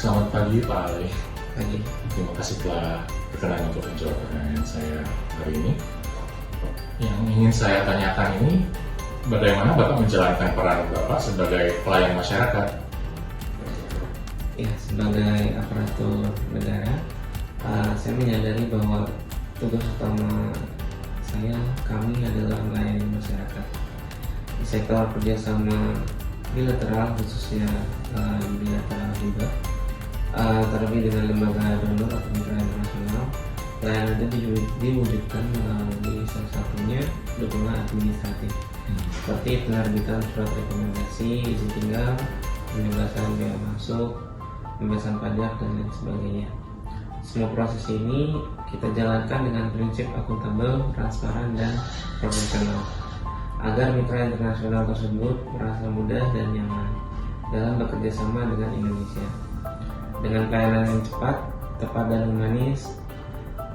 Selamat pagi Pak Ali. Pagi. Terima kasih telah berkenan untuk menjawab pertanyaan saya hari ini. Yang ingin saya tanyakan ini, bagaimana Bapak menjalankan peran Bapak sebagai pelayan masyarakat? Ya, sebagai aparatur negara, saya menyadari bahwa tugas utama kami adalah melayani masyarakat. Di sektor kerjasama bilateral, khususnya bilateral juga, terlebih dengan lembaga donor atau mitra internasional, pelayanan itu diwujudkan melalui salah satunya dukungan administratif, seperti penerbitan surat rekomendasi, izin tinggal, pembebasan biaya masuk, pembebasan pajak, dan lain sebagainya. Semua proses ini kita jalankan dengan prinsip akuntabel, transparan, dan profesional, agar mitra internasional tersebut merasa mudah dan nyaman dalam bekerja sama dengan Indonesia. Dengan pelayanan yang cepat, tepat, dan humanis,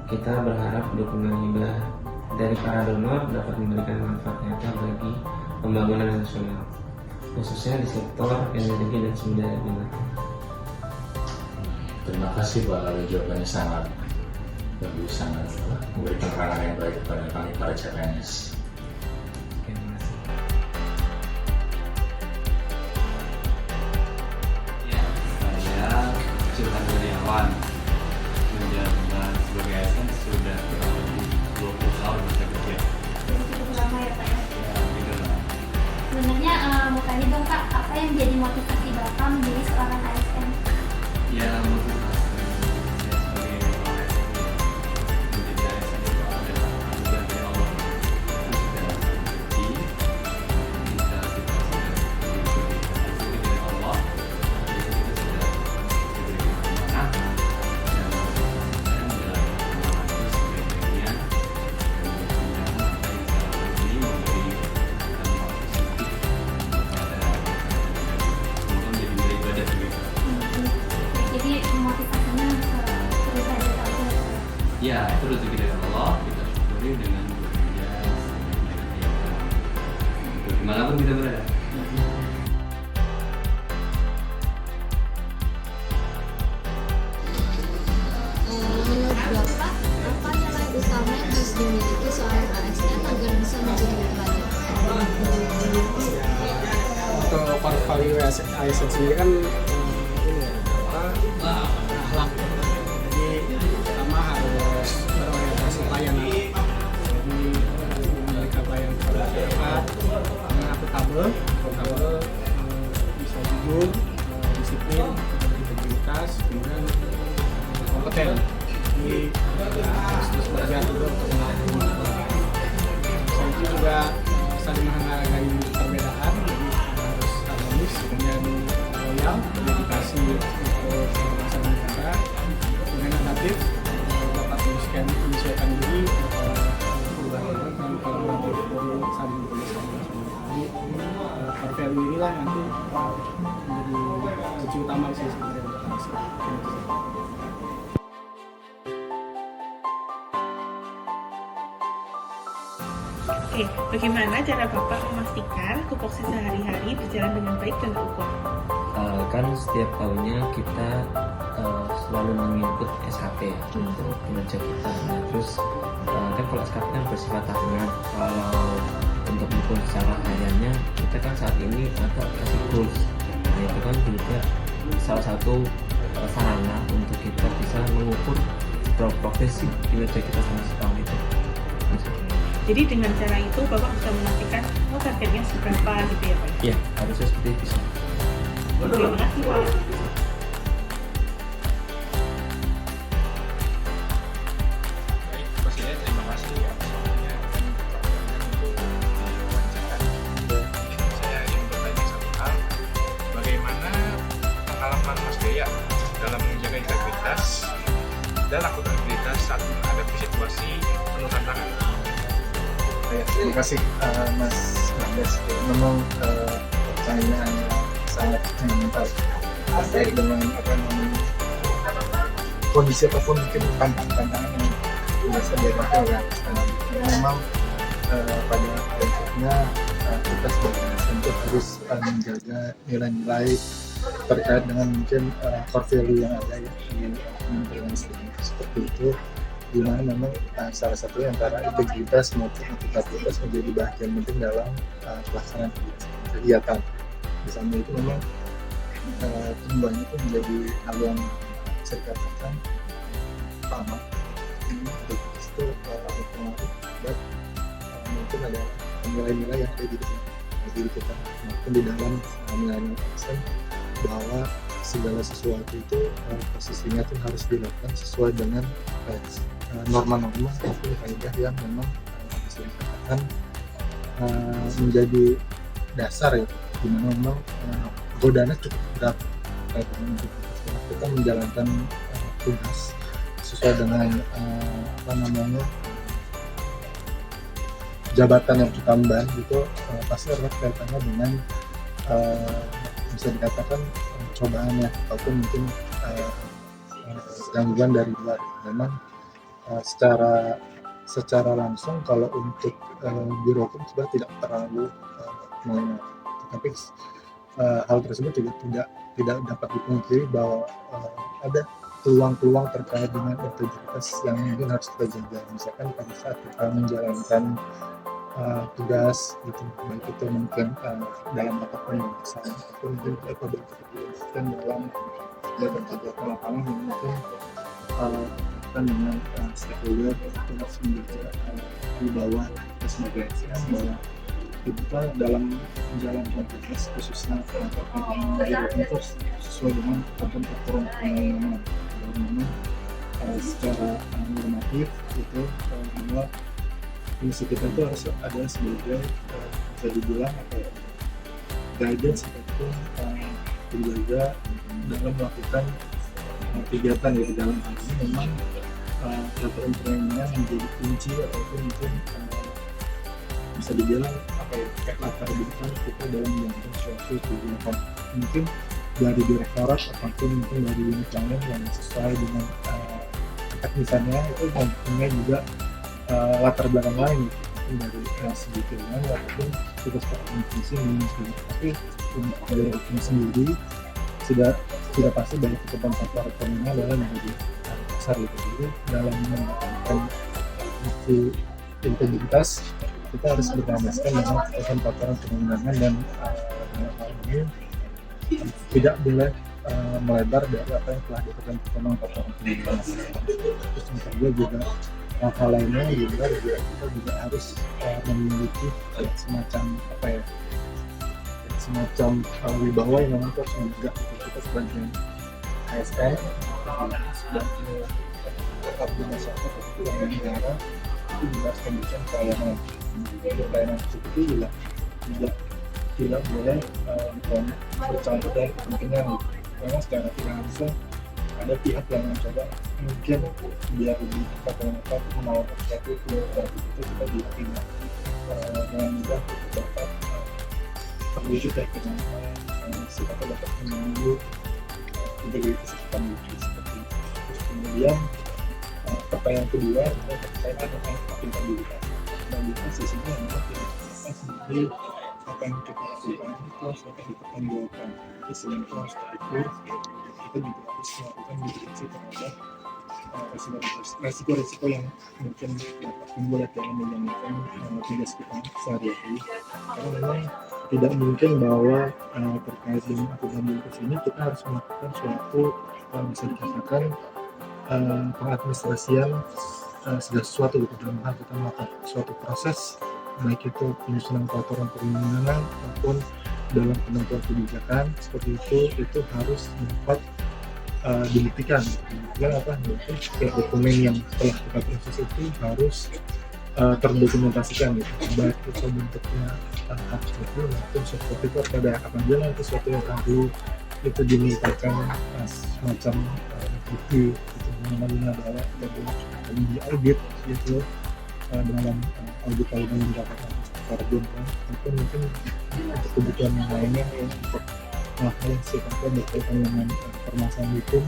kita berharap dukungan hibah dari para donor dapat memberikan manfaat nyata bagi pembangunan nasional, khususnya di sektor energi dan sumber daya alam. Terima kasih Pak Ali, jawabannya sangat memberikan peranan yang baik kepada kami para CPNS. Terima kasih. Ya, saya Sultan Kurniawan, menjabat sebagai ASN sudah kurang lebih 20 tahun masa kerja. Jadi cukup lama ya Pak ya? Ya, gitu lah. Sebenarnya mau tanya dong Kak, apa yang jadi motivasi Bapak menjadi seorang ASN? Ya, motivasi saya sebagai orang ASN menjadi ASN itu adalah anugerah dari Allah. Itu sudah rezeki, kita sudah diberi rezeki dari Allah, jadi kita sudah diberi amanah, dan saya menjalankan amanah itu sebagai bagian dan mudah-mudahan apa yang saya lakukan ini memberi dampak positif kepada semoga menjadi nilai ibadah bagi kita. Jadi motivasinya terus ada aja. Ya, itu rezeki dari Allah, kita syukuri dengan bekerja sebaik-baiknya. Dimanapun kita berada. Menurut Bapak, apa nilai utama yang harus dimiliki seorang ASN agar bisa menjadi pelayan? Untuk core value ASN sendiri kan ini ya, akhlak. Jadi pertama harus berorientasi pelayanan. Jadi memberikan pelayanan kepada masyarakat yang akuntabel, bisa jujur, disiplin, integritas, kemudian kompeten. Jadi harus terus belajar juga untuk melakukan. Selain itu juga saling menghargai perbedaan, jadi harus harmonis, kemudian loyal, dedikasi untuk bangsa dan negara, kemudian adaptif, dapat menyesuaikan diri perubahan dan kolaboratif, jadi saling bekerjasama. Jadi core value inilah nanti menjadi kunci utama sih sebenarnya untuk ASN. Oke, bagaimana cara Bapak memastikan tupoksi sehari-hari berjalan dengan baik dan terukur? Kan setiap tahunnya kita selalu menginput SKP ya, untuk kinerja kita. Nah, terus kan kalau SKP kan bersifat tahunan, kalau untuk mengukur secara hariannya kita kan saat ini ada aplikasi goals. Nah, itu kan juga salah satu sarana untuk kita bisa mengukur seberapa progresif kinerja kita selama setahun itu. Jadi dengan cara itu Bapak bisa memastikan targetnya seberapa gitu ya Pak? Iya, harusnya seperti itu. Terima kasih Pak. Baik, Presiden, terima kasih atas waktunya dan untuk wawancara. Saya ingin bertanya satu hal, bagaimana pengalaman Mas Gaya dalam menjaga integritas dan akuntabilitas saat menghadapi situasi penuh tantangan? Ya, terima kasih Mas Andes. Memang pertanyaan sangat mental terkait dengan kondisi apapun, mungkin tantangan yang biasa dihadapi oleh ASN. Memang pada prinsipnya kita sebagai ASN itu harus menjaga nilai-nilai terkait dengan mungkin core value yang ada ya di Kementerian Listrik seperti itu, di mana memang salah satunya antara integritas maupun akuntabilitas menjadi bagian penting dalam pelaksanaan kegiatan. Di samping itu memang keduanya itu menjadi hal yang bisa dikatakan utama. Integritas itu berpengaruh dan mungkin ada nilai-nilai yang ada di diri kita maupun di dalam nilai-nilai ASN, bahwa segala sesuatu itu posisinya itu harus dilakukan sesuai dengan norma-norma maupun kaidah yang memang bisa dikatakan menjadi dasar ya, dimana memang godaannya cukup berat terkait dengan kita menjalankan tugas sesuai dengan jabatan yang kita emban itu pasti erat kaitannya dengan bisa dikatakan cobaan ya, ataupun mungkin gangguan dari luar. Memang secara langsung kalau untuk biro hukum sebenarnya tidak terlalu mengenal, tapi hal tersebut juga tidak dapat dipungkiri bahwa ada peluang-peluang terkait dengan integritas yang mungkin harus kita jaga. Misalkan pada saat kita menjalankan tugas gitu, baik itu mungkin dalam rapat pembahasan ataupun mungkin apabila kita dilibatkan dalam kegiatan lapangan yang mungkin dengan stakeholder itu harus menjaga di bawah kita sebagai ASN, bahwa kita dalam menjalankan tugas khususnya itu sesuai dengan peraturan perundang-undangan. Memang secara normatif itu bahwa fungsi kita itu harus ada sebagai bisa dibilang guidance ataupun penjaga dalam melakukan kegiatan ya. Di dalam hal ini memang peraturan perundang-undangan menjadi kunci ataupun mungkin bisa dibilang kayak latar belakang kita dalam menjalankan suatu kegiatan, mungkin dari direktorat ataupun mungkin dari unit lain yang sesuai dengan teknisannya itu mempunyai juga latar belakang lain gitu, dari segi keuangan ataupun tugas fungsi sendiri. Tapi untuk dari hukum sendiri sudah pasti dari ketentuan peraturan perundang adalah menjadi dasar gitu. Jadi dalam menjalankan fungsi integritas kita harus berlandaskan dengan ketentuan peraturan perundangan, dan dalam hal ini tidak boleh melebar dari apa yang telah ditentukan peraturan perundangan. Terus yang kedua juga hal lainnya juga kita juga harus memiliki semacam wibawa yang memang harus menjaga kita sebagai ASN sebagai abdi masyarakat atau abdi negara itu juga harus memberikan pelayanan seperti itu tidak boleh bercampur dari kepentingan. Memang secara tidak langsung ada pihak yang mencoba mungkin biar lebih cepat untuk menawarkan sesuatu itu kita juga tidak dengan mudah dapat terwujud ya, kita dapat menunggu integritas kita seperti itu. Terus kemudian pertanyaan kedua terkait dengan akuntabilitas. Akuntabilitas sisinya adalah kita sendiri apa yang kita lakukan itu harus dapat dipertanggungjawabkan. Jadi selain itu harus terukur, kita juga harus melakukan mitigasi terhadap resiko-resiko yang mungkin dapat timbul dalam menjalankan tugas kita sehari-hari. Karena memang tidak mungkin bahwa terkait dengan akuntabilitas ini kita harus melakukan suatu bisa dikatakan pengadministrasian segala sesuatu gitu, dalam hal kita melakukan suatu proses baik itu penyusunan peraturan perundang-undangan maupun dalam penentuan kebijakan seperti itu harus dapat dibuktikan. Berarti setiap dokumen yang telah kita proses itu harus terdokumentasikan gitu, baik itu bentuknya hard copy maupun soft copy. Itu ada apabila itu sesuatu yang baru itu dimiliki semacam bukti itu namanya bahwa kita diaudit gitu dalam audit yang mendapatkan karbon ataupun mungkin untuk kebutuhan yang lainnya untuk hal yang sifatnya berkaitan dengan permasalahan hukum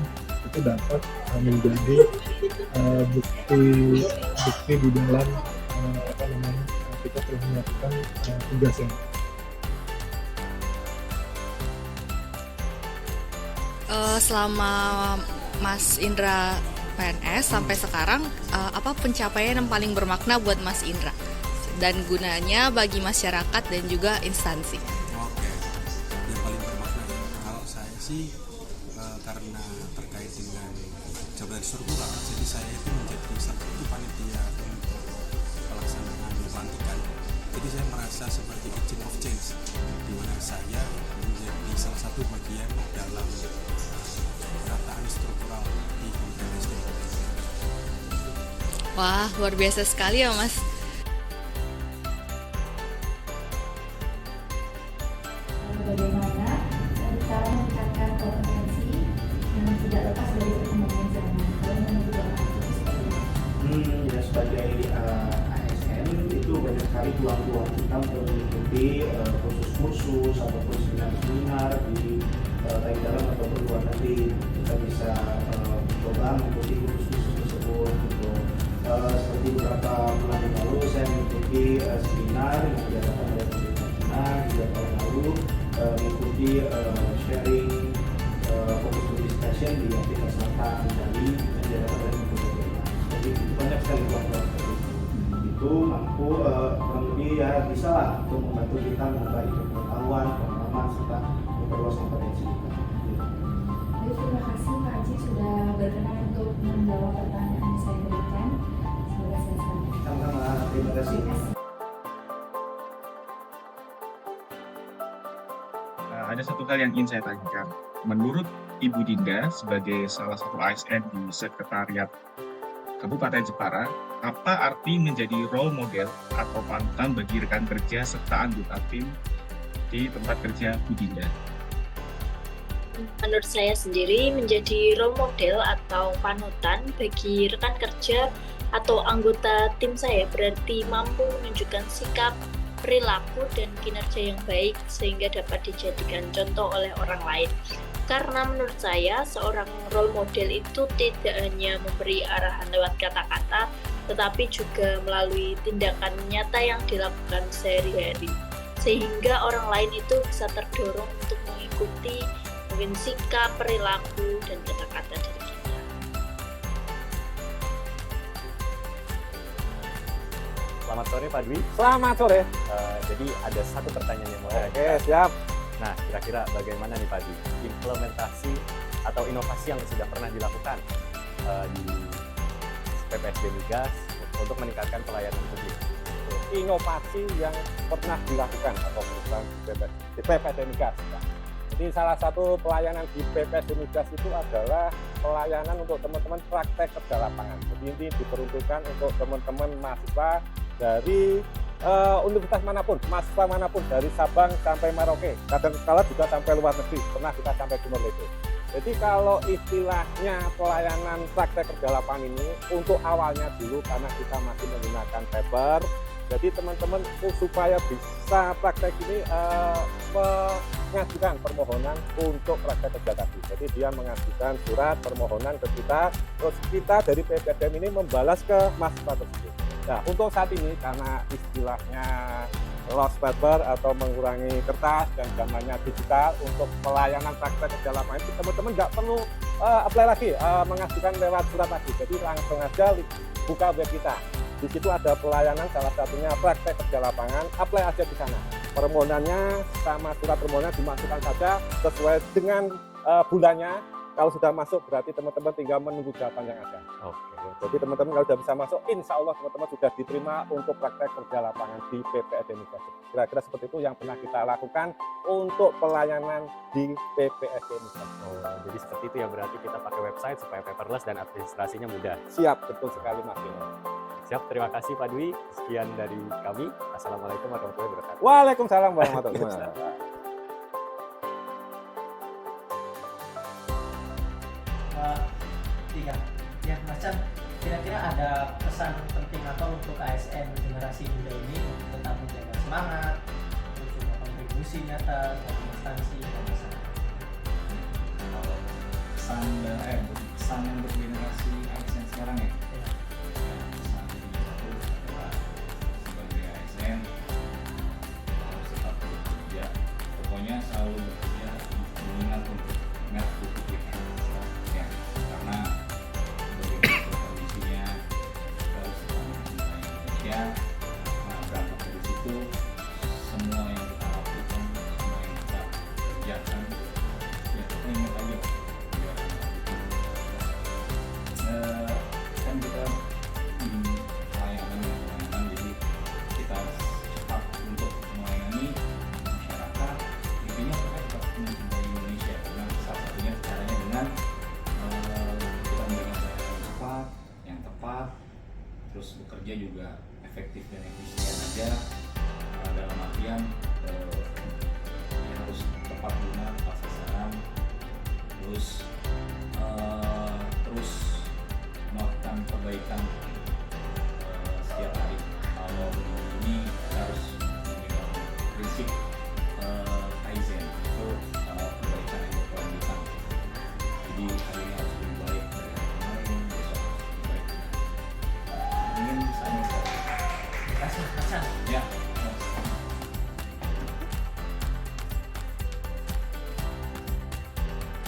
itu dapat menjadi bukti di dalam kita telah melakukan tugas yang Selama Mas Indra PNS sampai sekarang, apa pencapaian yang paling bermakna buat Mas Indra dan gunanya bagi masyarakat dan juga instansi? Oke, yang paling bermakna kalau saya sih karena terkait dengan jabatan struktural, jadi saya itu menjadi satu panitia untuk pelaksanaan pelantikan. Jadi saya merasa seperti agent of change, di mana saya menjadi salah satu bagian dalam perataan struktural di Kementerian SDM. Wah, luar biasa sekali ya Mas. Bagaimana cara meningkatkan kompetensi yang tidak lepas dari perkembangan zaman. Ya sebagai ASN itu banyak sekali peluang-peluang kita untuk mengikuti kursus-kursus ataupun seminar-seminar di baik dalam ataupun luar negeri. Kita bisa coba mengikuti kursus-kursus tersebut. Gitu. Seperti beberapa bulan yang lalu saya mengikuti seminar yang diadakan oleh pemerintah China juga tahun lalu mengikuti sharing fokus discussion di Afrika Selatan Bali yang diadakan oleh pemerintah China. Jadi banyak sekali peluang-peluang itu mampu kurang lebih ya bisa lah untuk membantu kita menambah pengetahuan, pengalaman serta memperluas kompetensi kita. Baik, terima kasih Pak Haji sudah berkenan untuk menjawab pertanyaan yang saya berikan. Semoga saya selamat. Sama-sama, terima kasih. Ada satu hal yang ingin saya tanyakan. Menurut Ibu Dinda sebagai salah satu ASN di Sekretariat Kabupaten Jepara, apa arti menjadi role model atau panutan bagi rekan kerja serta anggota tim di tempat kerja Bu Dinda? Menurut saya sendiri, menjadi role model atau panutan bagi rekan kerja atau anggota tim saya berarti mampu menunjukkan sikap, perilaku, dan kinerja yang baik sehingga dapat dijadikan contoh oleh orang lain. Karena menurut saya, seorang role model itu tidak hanya memberi arahan lewat kata-kata, tetapi juga melalui tindakan nyata yang dilakukan sehari-hari. Sehingga orang lain itu bisa terdorong untuk mengikuti mungkin sikap, perilaku, dan kata-kata dari kita. Selamat sore Pak Dwi. Selamat sore. Jadi ada satu pertanyaan yang mau Oke, siap. Nah, kira-kira bagaimana nih Pak Dwi implementasi atau inovasi yang sudah pernah dilakukan di PPSD Migas untuk meningkatkan pelayanan publik? Inovasi yang pernah dilakukan atau program di PPSD Migas. Jadi salah satu pelayanan di PPSD Migas itu adalah pelayanan untuk teman-teman praktek kerja lapangan. Jadi ini diperuntukkan untuk teman-teman mahasiswa dari universitas manapun, mahasiswa manapun dari Sabang sampai Merauke, kadang-kala juga sampai luar negeri, pernah kita sampai Timor Leste. Jadi kalau istilahnya pelayanan praktek kerja lapangan ini untuk awalnya dulu karena kita masih menggunakan paper, jadi teman-teman supaya bisa praktek ini mengajukan permohonan untuk praktek kerja tadi. Jadi dia mengajukan surat permohonan ke kita, terus kita dari PPDM ini membalas ke mahasiswa tersebut. Nah, untuk saat ini karena istilahnya lost paper atau mengurangi kertas dan zamannya digital, untuk pelayanan praktek kerja lapangan itu teman-teman nggak perlu apply lagi, mengajukan lewat surat lagi. Jadi langsung aja buka web kita. Di situ ada pelayanan salah satunya praktek kerja lapangan, apply aja di sana. Permohonannya sama surat permohonan dimasukkan saja sesuai dengan bulannya. Kalau sudah masuk berarti teman-teman tinggal menunggu jawaban yang ada. Oke. Jadi teman-teman kalau sudah bisa masuk, insya Allah teman-teman sudah diterima untuk praktek kerja lapangan di PPSD Migas. Kira-kira seperti itu yang pernah kita lakukan untuk pelayanan di PPSD Migas. Oh, jadi seperti itu ya, berarti kita pakai website supaya paperless dan administrasinya mudah. Siap, betul sekali Mas Dino. Siap, terima kasih Pak Dwi. Sekian dari kami. Assalamualaikum warahmatullahi wabarakatuh. Waalaikumsalam warahmatullahi wabarakatuh. Ya, macam kira-kira ada pesan penting apa untuk ASN generasi muda ini untuk tetap menjaga semangat, untuk berkontribusi nyata dalam instansi dan masyarakat. Kalau pesan untuk generasi ASN sekarang ya, pesan satu adalah sebagai ASN harus tetap bekerja, pokoknya selalu bekerja, mengingat untuk ingat kerja juga efektif dan efisien aja, dalam artian ya harus tepat guna, tepat sasaran, terus melakukan perbaikan